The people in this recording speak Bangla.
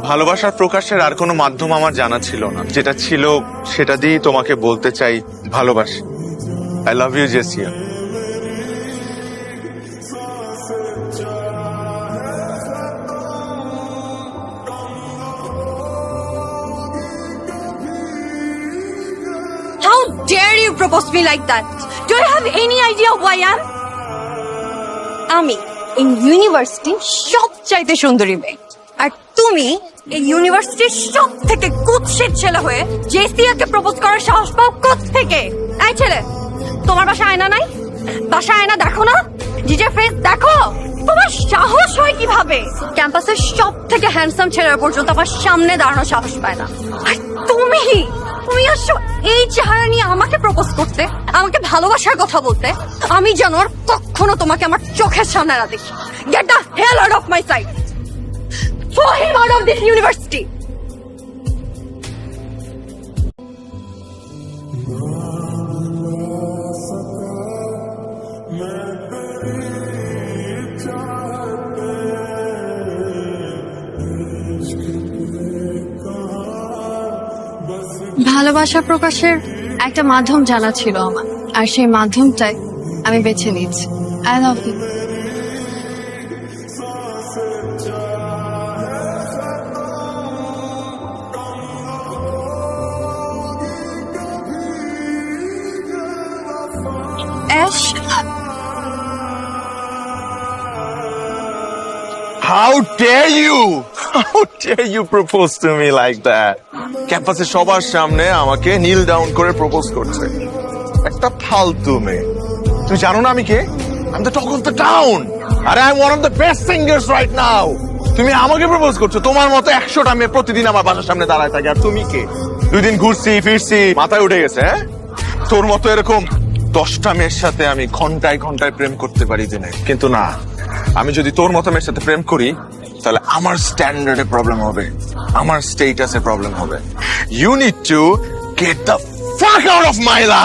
ভালোবাসার প্রকাশের আর কোনো মাধ্যম আমার জানা ছিল না, যেটা ছিল সেটা দিয়েই তোমাকে বলতে চাই ভালোবাসি। I love you Jessia. How dare you propose me like that? Do you have any idea who I am? আমি এই ইউনিভার্সিটির সবচাইতে সুন্দরী মেয়ে, আর তুমি এই ইউনিভার্সিটির সব থেকে কুৎসিত ছেলে হয়ে জেসিয়াকে প্রপোজ করার সাহস পাও কোত্থেকে? এই ছেলে, তোমার বাসায় আয়না নাই? বাসায় আয়না দেখো না? নিজের ফেস দেখো। তোমার সাহস হয় কিভাবে? ক্যাম্পাসের সব থেকে হ্যান্ডসাম ছেলেরা পর্যন্ত আমার সামনে দাঁড়ানোর সাহস পায় না, আর তুমি আসছো এই চেহারা নিয়ে আমাকে প্রপোজ করতে, আমাকে ভালোবাসার কথা বলতে। আমি যেন আর কখনো তোমাকে আমার চোখের সামনে না দেখি। Get the hell out of my sight. Throw him out of this university. ভালোবাসা প্রকাশের একটা মাধ্যম জানা ছিল আমার, আর সেই মাধ্যমটাই আমি বেছে নিচ্ছি। I love you. Ash, How dare you? How dare you propose to me like that? ক্যাম্পাসে সবার সামনে আমাকে নীল ডাউন করে প্রপোজ করছে একটা ফালতু মেয়ে। তুমি জানো না আমি কে? I'm the talk of the town. আরে I'm one of the best singers right now. তুমি আমাকে প্রপোজ করছো? তোমার মতো 100টা মেয়ে প্রতিদিন আমার বাসার সামনে দাঁড়ায় থাকে, আর তুমি কে? 2 দিন ঘুরছি ফিরছি, মাথায় উঠে গেছে। হ্যাঁ, তোর মতো এরকম 10টা মেয়ের সাথে আমি ঘন্টায় ঘন্টায় প্রেম করতে পারি দিনে, কিন্তু না, আমি যদি তোর মতো মেয়ের সাথে প্রেম করি তাহলে আমার স্ট্যান্ডার্ডে প্রবলেম হবে, আমার স্টেটাসে প্রবলেম হবে। You need to get the fuck out of my life.